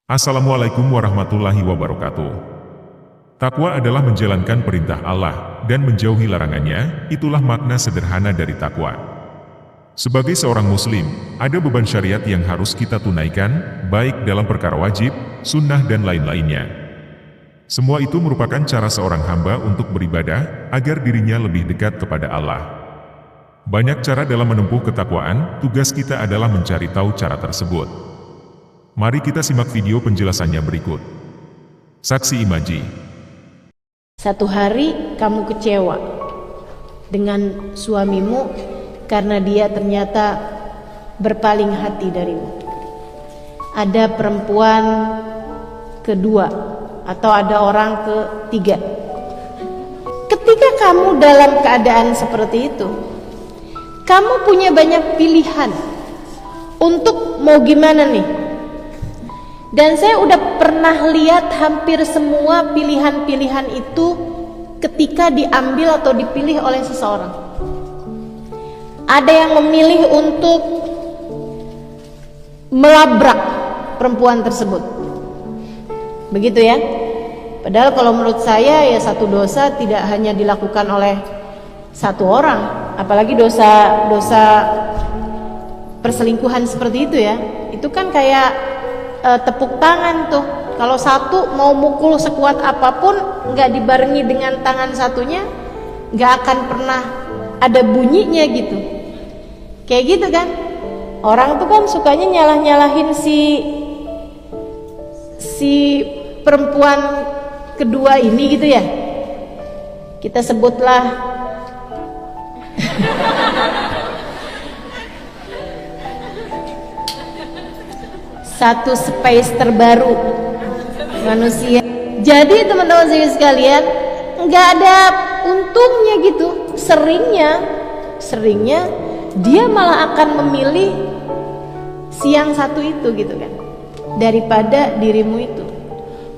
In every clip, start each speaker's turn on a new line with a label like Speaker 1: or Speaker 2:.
Speaker 1: Assalamualaikum warahmatullahi wabarakatuh. Takwa adalah menjalankan perintah Allah dan menjauhi larangannya, itulah makna sederhana dari takwa. Sebagai seorang muslim, ada beban syariat yang harus kita tunaikan, baik dalam perkara wajib, sunnah dan lain-lainnya. Semua itu merupakan cara seorang hamba untuk beribadah, agar dirinya lebih dekat kepada Allah. Banyak cara dalam menempuh ketakwaan, tugas kita adalah mencari tahu cara tersebut. Mari kita simak video penjelasannya berikut. Saksi Imaji.
Speaker 2: Satu hari kamu kecewa dengan suamimu karena dia ternyata berpaling hati darimu. Ada perempuan kedua atau ada orang ketiga. Ketika kamu dalam keadaan seperti itu, kamu punya banyak pilihan untuk mau gimana nih. Dan saya udah pernah lihat hampir semua pilihan-pilihan itu ketika diambil atau dipilih oleh seseorang. Ada yang memilih untuk melabrak perempuan tersebut. Begitu ya. Padahal kalau menurut saya ya satu dosa tidak hanya dilakukan oleh satu orang, apalagi dosa perselingkuhan seperti itu ya. Itu kan kayak tepuk tangan tuh. Kalau satu mau mukul sekuat apapun, nggak dibarengi dengan tangan satunya, nggak akan pernah ada bunyinya gitu. Kayak gitu kan. Orang tuh kan sukanya nyalah-nyalahin si perempuan kedua ini gitu ya. Kita sebutlah satu space terbaru manusia. Jadi teman-teman sekalian, nggak ada untungnya gitu. Seringnya dia malah akan memilih si yang satu itu gitu kan, daripada dirimu itu.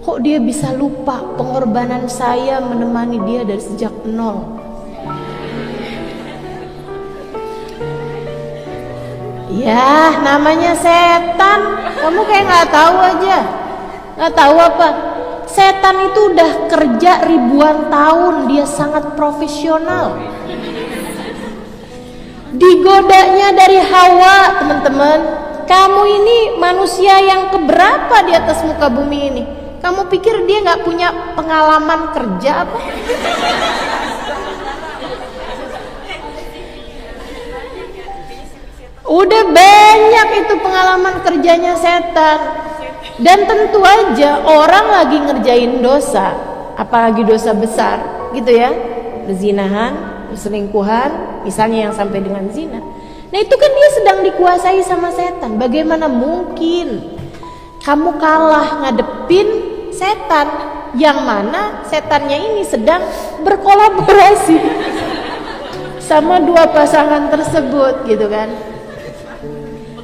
Speaker 2: Kok dia bisa lupa pengorbanan saya menemani dia dari sejak nol. Ya, namanya setan. Kamu kayak nggak tahu aja. Nggak tahu apa? Setan itu udah kerja ribuan tahun. Dia sangat profesional. Digodanya dari Hawa, teman-teman. Kamu ini manusia yang keberapa di atas muka bumi ini? Kamu pikir dia nggak punya pengalaman kerja apa? Udah banyak itu pengalaman kerjanya setan. Dan tentu aja orang lagi ngerjain dosa, apalagi dosa besar gitu ya, perzinahan, perselingkuhan, misalnya yang sampai dengan zina. Nah itu kan dia sedang dikuasai sama setan. Bagaimana mungkin kamu kalah ngadepin setan, yang mana setannya ini sedang berkolaborasi sama dua pasangan tersebut gitu kan.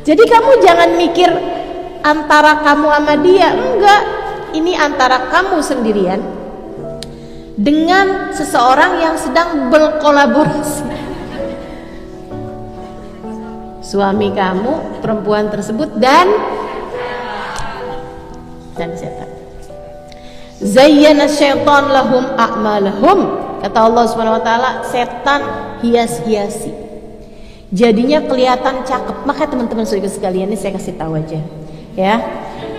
Speaker 2: Jadi kamu jangan mikir antara kamu sama dia, enggak. Ini antara kamu sendirian dengan seseorang yang sedang berkolaborasi. Suami kamu, perempuan tersebut dan setan. Zayyana syaitan lahum a'malahum. Kata Allah Subhanahu wa taala, setan hias-hiasi. Jadinya kelihatan cakep. Maka teman-teman saudara sekalian, ini saya kasih tahu aja ya,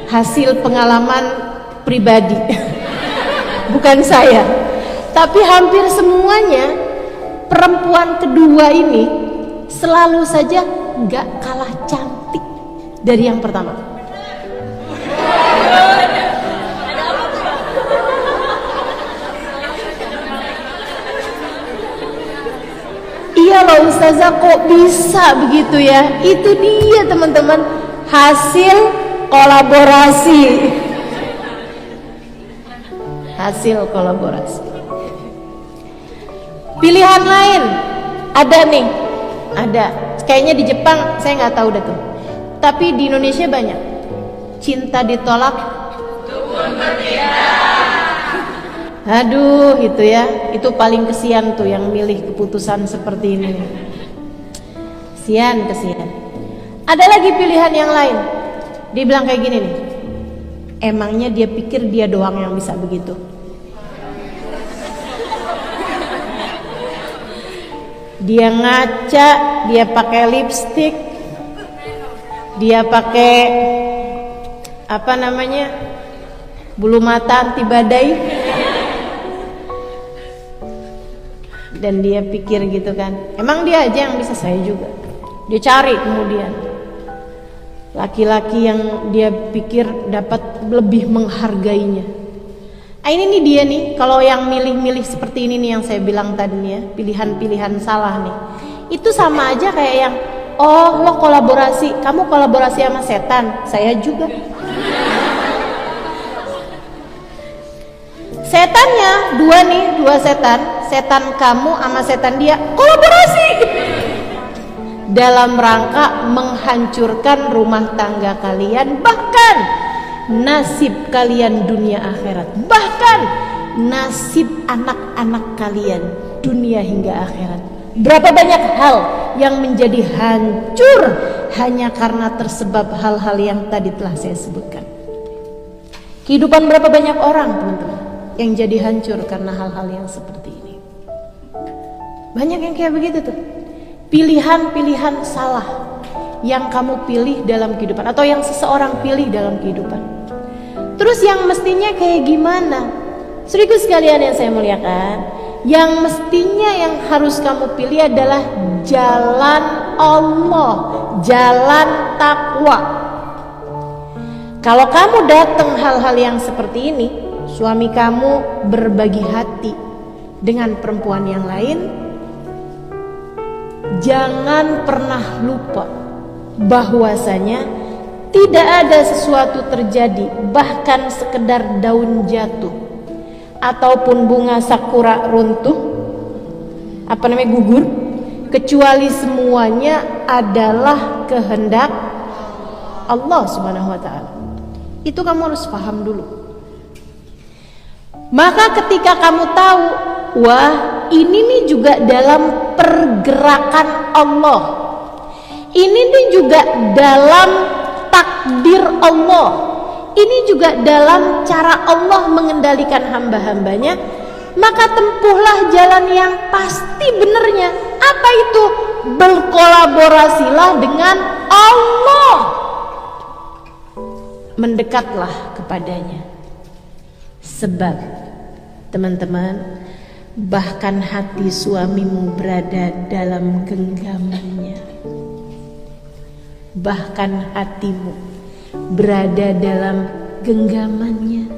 Speaker 2: hasil pengalaman pribadi bukan saya, tapi hampir semuanya perempuan kedua ini selalu saja gak kalah cantik dari yang pertama. Iya loh ustazah, kok bisa begitu ya? Itu dia teman-teman, hasil kolaborasi. Hasil kolaborasi. Pilihan lain ada nih, ada. Kayaknya di Jepang saya nggak tahu dah tuh. Tapi di Indonesia banyak. Cinta ditolak. Aduh, itu ya, itu paling kesian tuh yang milih keputusan seperti ini. Kesian. Ada lagi pilihan yang lain. Dia bilang kayak gini nih, Emangnya dia pikir dia doang yang bisa begitu? Dia ngaca, dia pakai lipstik, dia pakai apa namanya, bulu mata anti badai, dan dia pikir gitu kan, emang dia aja yang bisa, saya juga. Dia cari kemudian laki-laki yang dia pikir dapat lebih menghargainya. Ini nih dia nih, kalau yang milih-milih seperti ini nih yang saya bilang tadi nih ya, pilihan-pilihan salah nih. Itu sama aja kayak yang, oh lo kolaborasi, kamu kolaborasi sama setan, saya juga. Setannya dua setan, setan kamu sama setan dia kolaborasi dalam rangka menghancurkan rumah tangga kalian, bahkan nasib kalian dunia akhirat, bahkan nasib anak-anak kalian dunia hingga akhirat. Berapa banyak hal yang menjadi hancur hanya karena tersebab hal-hal yang tadi telah saya sebutkan. Kehidupan berapa banyak orang teman-teman yang jadi hancur karena hal-hal yang seperti ini. Banyak yang kayak begitu tuh, pilihan-pilihan salah yang kamu pilih dalam kehidupan, atau yang seseorang pilih dalam kehidupan. Terus yang mestinya kayak gimana? Saudaraku sekalian yang saya muliakan, yang mestinya yang harus kamu pilih adalah jalan Allah, jalan takwa. Kalau kamu datang hal-hal yang seperti ini, suami kamu berbagi hati dengan perempuan yang lain, jangan pernah lupa bahwasanya tidak ada sesuatu terjadi, bahkan sekedar daun jatuh ataupun bunga sakura runtuh, gugur, kecuali semuanya adalah kehendak Allah Subhanahu wa taala. Itu kamu harus paham dulu. Maka ketika kamu tahu, wah, ini nih juga dalam pergerakan Allah, ini nih juga dalam takdir Allah, ini juga dalam cara Allah mengendalikan hamba-hambanya, maka tempuhlah jalan yang pasti benernya. Apa itu? Berkolaborasilah dengan Allah, mendekatlah kepadanya. Sebab teman-teman, bahkan hati suamimu berada dalam genggamannya, bahkan hatimu berada dalam genggamannya.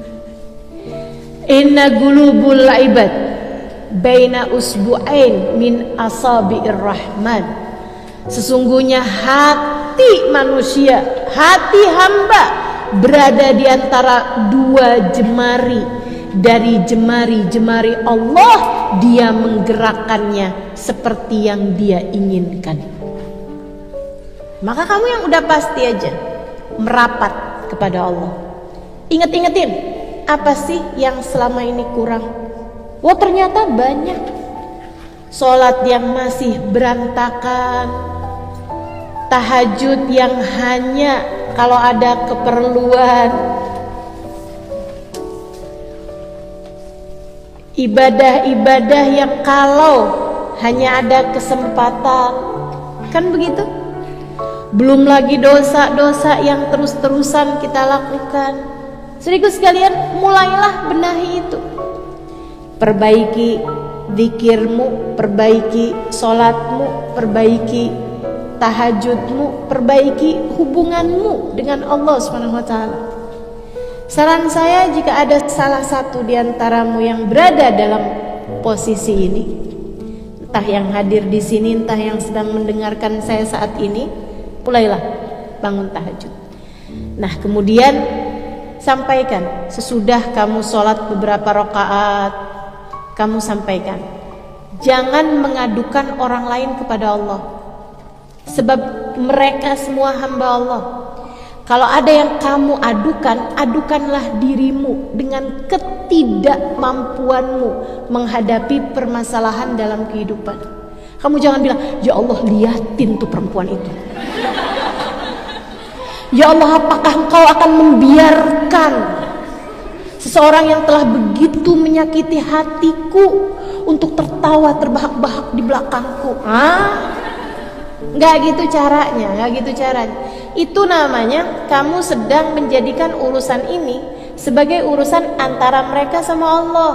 Speaker 2: Inna qulubul ibad baina usbu'ain min asabi'ir rahman. Sesungguhnya hati manusia, hati hamba berada di antara dua jemari dari jemari-jemari Allah. Dia menggerakkannya seperti yang dia inginkan. Maka kamu yang udah pasti aja merapat kepada Allah. Ingat-ingetin, apa sih yang selama ini kurang? Wah, ternyata banyak. Sholat yang masih berantakan, tahajud yang hanya kalau ada keperluan, ibadah-ibadah yang kalau hanya ada kesempatan, kan begitu? Belum lagi dosa-dosa yang terus-terusan kita lakukan. Saudaraku sekalian, mulailah benahi itu. Perbaiki zikirmu, perbaiki sholatmu, perbaiki tahajudmu, perbaiki hubunganmu dengan Allah SWT. Saran saya, jika ada salah satu di antaramu yang berada dalam posisi ini, entah yang hadir di sini, entah yang sedang mendengarkan saya saat ini, mulailah bangun tahajud. Nah, kemudian sampaikan sesudah kamu sholat beberapa rakaat, kamu sampaikan, jangan mengadukan orang lain kepada Allah, sebab mereka semua hamba Allah. Kalau ada yang kamu adukan, adukanlah dirimu dengan ketidakmampuanmu menghadapi permasalahan dalam kehidupan. Kamu jangan bilang, ya Allah liatin tuh perempuan itu, Ya Allah, apakah engkau akan membiarkan seseorang yang telah begitu menyakiti hatiku untuk tertawa terbahak-bahak di belakangku? Nggak gitu caranya, nggak gitu caranya. Itu namanya kamu sedang menjadikan urusan ini sebagai urusan antara mereka sama Allah.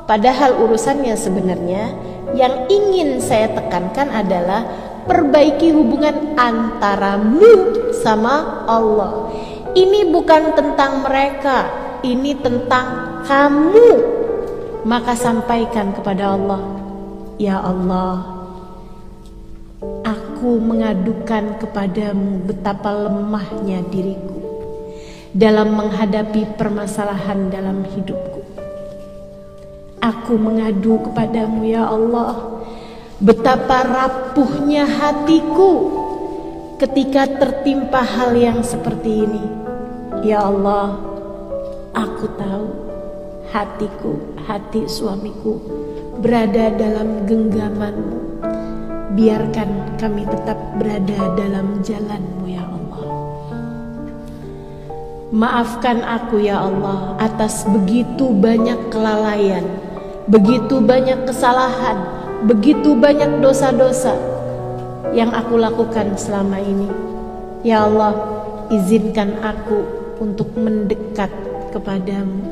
Speaker 2: Padahal urusannya sebenarnya yang ingin saya tekankan adalah perbaiki hubungan antaramu sama Allah. Ini bukan tentang mereka, ini tentang kamu. Maka sampaikan kepada Allah, ya Allah, aku mengadukan kepadamu betapa lemahnya diriku dalam menghadapi permasalahan dalam hidupku. Aku mengadu kepadamu, ya Allah, betapa rapuhnya hatiku ketika tertimpa hal yang seperti ini. Ya Allah, aku tahu hatiku, hati suamiku berada dalam genggaman-Mu. Biarkan kami tetap berada dalam jalan-Mu, ya Allah. Maafkan aku, ya Allah, atas begitu banyak kelalaian, begitu banyak kesalahan, begitu banyak dosa-dosa yang aku lakukan selama ini. Ya Allah, izinkan aku untuk mendekat kepadamu.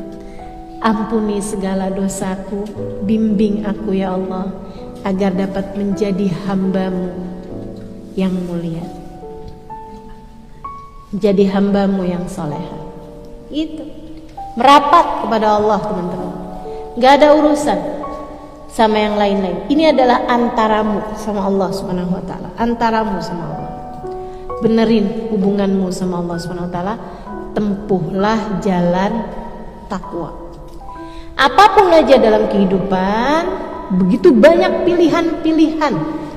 Speaker 2: Ampuni segala dosaku, bimbing aku, ya Allah, agar dapat menjadi hamba-Mu yang mulia, jadi hamba-Mu yang soleha. Itu merapat kepada Allah, teman-teman. Gak ada urusan sama yang lain-lain. Ini adalah antaramu sama Allah Subhanahu wa taala, antaramu sama Allah. Benerin hubunganmu sama Allah Subhanahu wa taala, tempuhlah jalan takwa. Apapun aja dalam kehidupan, begitu banyak pilihan-pilihan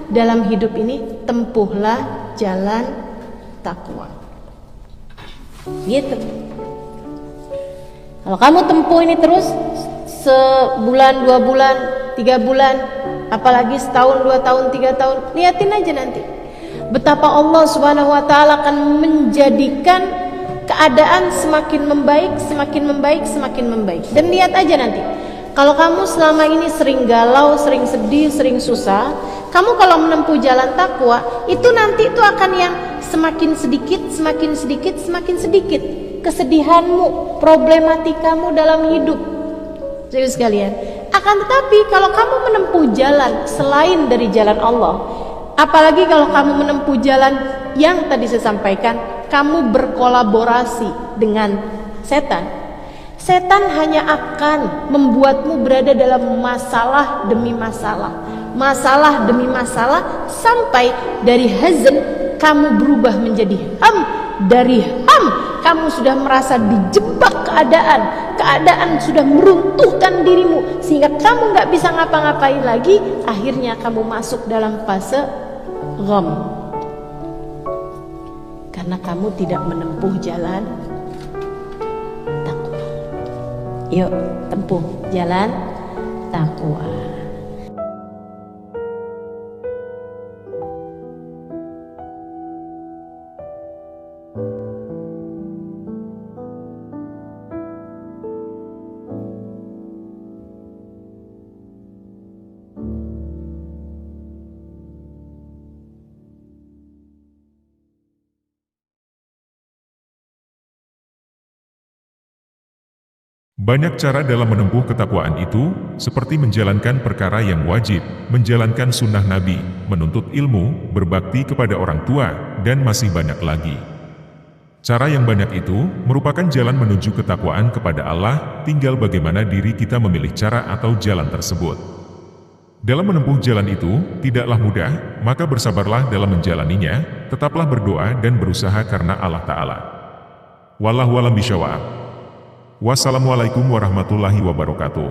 Speaker 2: dalam hidup ini, tempuhlah jalan takwa. Gitu. Kalau kamu tempuh ini terus, sebulan, 2 bulan, 3 bulan, apalagi setahun, 2 tahun, 3 tahun, lihatin aja nanti betapa Allah Subhanahu wa taala akan menjadikan keadaan semakin membaik, semakin membaik, semakin membaik. Dan lihat aja nanti, kalau kamu selama ini sering galau, sering sedih, sering susah, kamu kalau menempuh jalan takwa, itu nanti itu akan yang semakin sedikit, semakin sedikit, semakin sedikit kesedihanmu, problematikamu dalam hidup. Jadi sekalian, akan tetapi kalau kamu menempuh jalan selain dari jalan Allah, apalagi kalau kamu menempuh jalan yang tadi saya sampaikan, kamu berkolaborasi dengan setan. Setan hanya akan membuatmu berada dalam masalah demi masalah, masalah demi masalah, sampai dari hazan kamu berubah menjadi ham, dari ham kamu sudah merasa dijebak keadaan sudah meruntuhkan dirimu sehingga kamu nggak bisa ngapa-ngapain lagi. Akhirnya kamu masuk dalam fase gham karena kamu tidak menempuh jalan takwa. Yuk, tempuh jalan takwa.
Speaker 1: Banyak cara dalam menempuh ketakwaan itu, seperti menjalankan perkara yang wajib, menjalankan sunnah Nabi, menuntut ilmu, berbakti kepada orang tua, dan masih banyak lagi. Cara yang banyak itu merupakan jalan menuju ketakwaan kepada Allah, tinggal bagaimana diri kita memilih cara atau jalan tersebut. Dalam menempuh jalan itu, tidaklah mudah, maka bersabarlah dalam menjalaninya, tetaplah berdoa dan berusaha karena Allah Ta'ala. Wallahu a'lam bishawab. Wassalamualaikum warahmatullahi wabarakatuh.